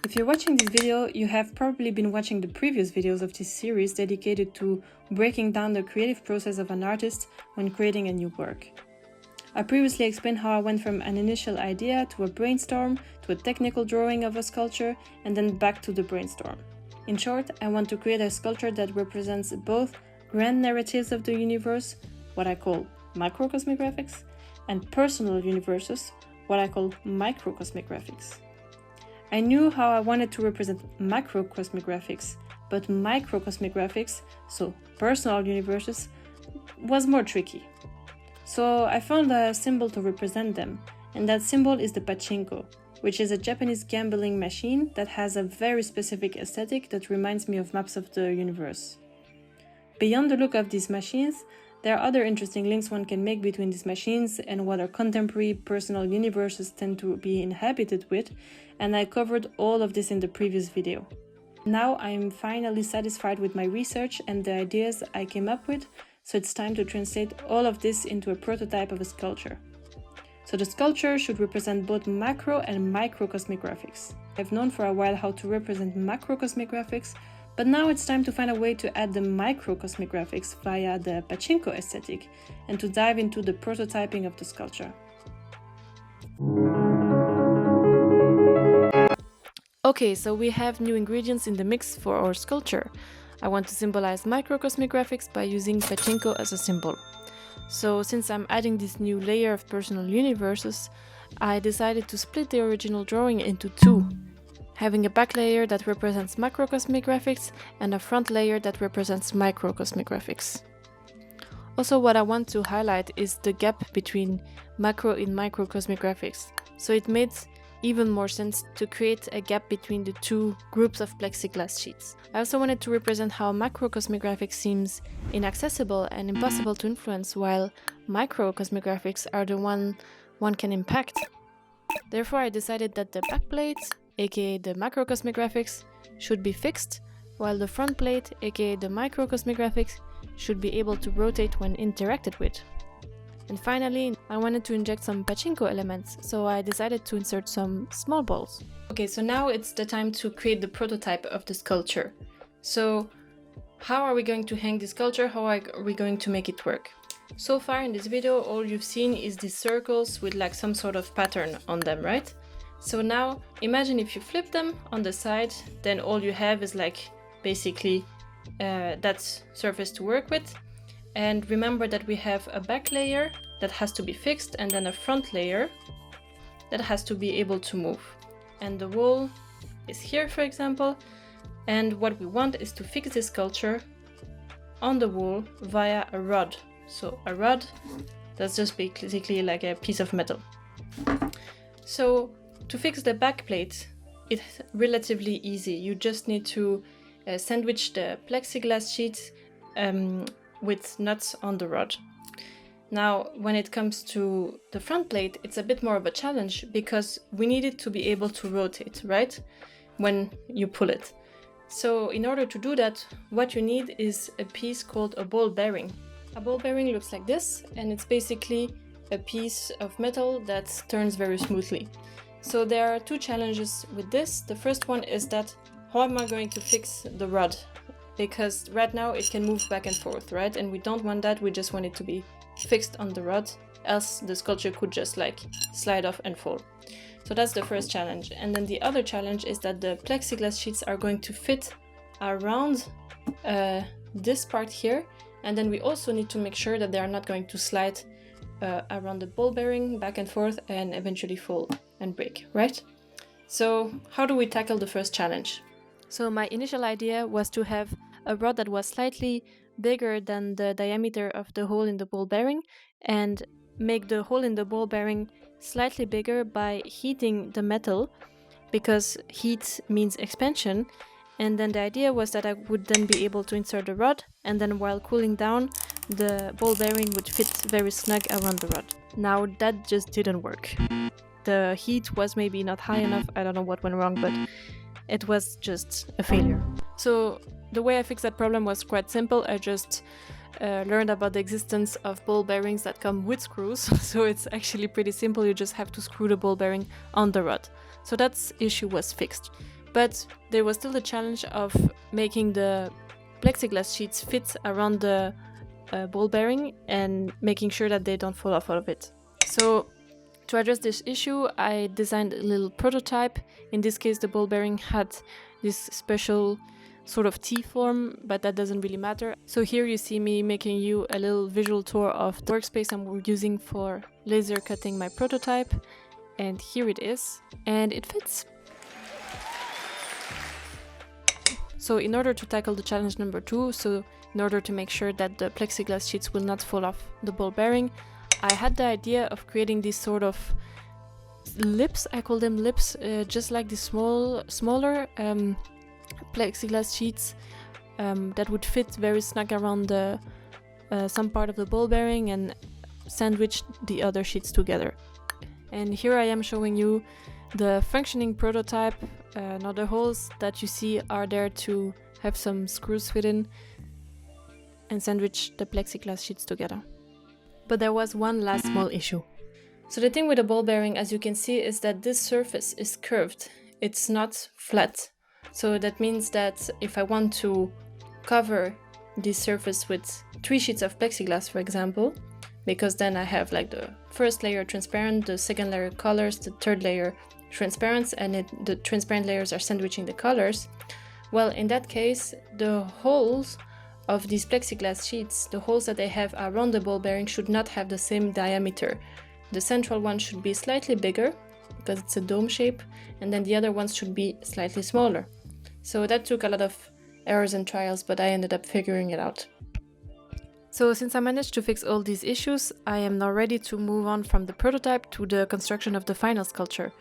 If you're watching this video, you have probably been watching the previous videos of this series dedicated to breaking down the creative process of an artist when creating a new work. I previously explained how I went from an initial idea to a brainstorm, to a technical drawing of a sculpture, and then back to the brainstorm. In short, I want to create a sculpture that represents both grand narratives of the universe, what I call macrocosmic graphics, and personal universes, what I call microcosmic graphics. I knew how I wanted to represent macrocosmic graphics, but microcosmic graphics, so personal universes, was more tricky. So I found a symbol to represent them, and that symbol is the pachinko, which is a Japanese gambling machine that has a very specific aesthetic that reminds me of maps of the universe. Beyond the look of these machines, there are other interesting links one can make between these machines and what our contemporary personal universes tend to be inhabited with, and I covered all of this in the previous video. Now I'm finally satisfied with my research and the ideas I came up with, so it's time to translate all of this into a prototype of a sculpture. So the sculpture should represent both macro and microcosmic graphics. I've known for a while how to represent macrocosmic graphics, but now it's time to find a way to add the microcosmic graphics via the pachinko aesthetic and to dive into the prototyping of the sculpture. Okay, so we have new ingredients in the mix for our sculpture. I want to symbolize microcosmic graphics by using pachinko as a symbol. So since I'm adding this new layer of personal universes, I decided to split the original drawing into two, having a back layer that represents macrocosmic graphics and a front layer that represents microcosmic graphics. Also, what I want to highlight is the gap between macro and microcosmic graphics. So it made even more sense to create a gap between the two groups of plexiglass sheets. I also wanted to represent how macrocosmic graphics seems inaccessible and impossible to influence, while microcosmic graphics are the one can impact. Therefore, I decided that the back plate, aka the macrocosmic graphics, should be fixed, while the front plate, aka the microcosmic graphics, should be able to rotate when interacted with. And finally, I wanted to inject some pachinko elements, so I decided to insert some small balls. Okay, so now it's the time to create the prototype of the sculpture. So how are we going to hang this sculpture? How are we going to make it work? So far in this video, all you've seen is these circles with like some sort of pattern on them, right? So now imagine if you flip them on the side, then all you have is like basically that surface to work with. And remember that we have a back layer that has to be fixed and then a front layer that has to be able to move. And the wall is here, for example. And what we want is to fix this sculpture on the wall via a rod. So a rod, that's just basically like a piece of metal. So to fix the back plate, it's relatively easy. You just need to sandwich the plexiglass sheet with nuts on the rod. Now, when it comes to the front plate, it's a bit more of a challenge because we need it to be able to rotate, right? When you pull it. So in order to do that, what you need is a piece called a ball bearing. A ball bearing looks like this, and it's basically a piece of metal that turns very smoothly. So there are two challenges with this. The first one is that how am I going to fix the rod? Because right now it can move back and forth, right? And we don't want that, we just want it to be fixed on the rod, else the sculpture could just like slide off and fall. So that's the first challenge. And then the other challenge is that the plexiglass sheets are going to fit around this part here. And then we also need to make sure that they are not going to slide around the ball bearing back and forth and eventually fall and break, right? So how do we tackle the first challenge? So my initial idea was to have a rod that was slightly bigger than the diameter of the hole in the ball bearing and make the hole in the ball bearing slightly bigger by heating the metal, because heat means expansion. And then the idea was that I would then be able to insert the rod, and then while cooling down, the ball bearing would fit very snug around the rod. Now that just didn't work. The heat was maybe not high enough, I don't know what went wrong, but it was just a failure. So the way I fixed that problem was quite simple. I just learned about the existence of ball bearings that come with screws. So it's actually pretty simple. You just have to screw the ball bearing on the rod. So that issue was fixed. But there was still the challenge of making the plexiglass sheets fit around the ball bearing and making sure that they don't fall off out of it. So to address this issue, I designed a little prototype. In this case, the ball bearing had this special sort of T-form, but that doesn't really matter. So here you see me making you a little visual tour of the workspace I'm using for laser cutting my prototype. And here it is, and it fits. So in order to tackle the challenge number 2, so in order to make sure that the plexiglass sheets will not fall off the ball bearing, I had the idea of creating these sort of lips, I call them lips, just like the smaller plexiglass sheets that would fit very snug around the some part of the ball bearing and sandwich the other sheets together. And here I am showing you the functioning prototype. Now the holes that you see are there to have some screws fit in and sandwich the plexiglass sheets together. But there was one last small issue. So the thing with the ball bearing, as you can see, is that this surface is curved. It's not flat. So that means that if I want to cover this surface with 3 sheets of plexiglass, for example, because then I have like the first layer transparent, the second layer colors, the third layer transparent, and the transparent layers are sandwiching the colors. Well, in that case, the holes of these plexiglass sheets, the holes that they have around the ball bearing should not have the same diameter. The central one should be slightly bigger because it's a dome shape, and then the other ones should be slightly smaller. So that took a lot of errors and trials, but I ended up figuring it out. So since I managed to fix all these issues, I am now ready to move on from the prototype to the construction of the final sculpture.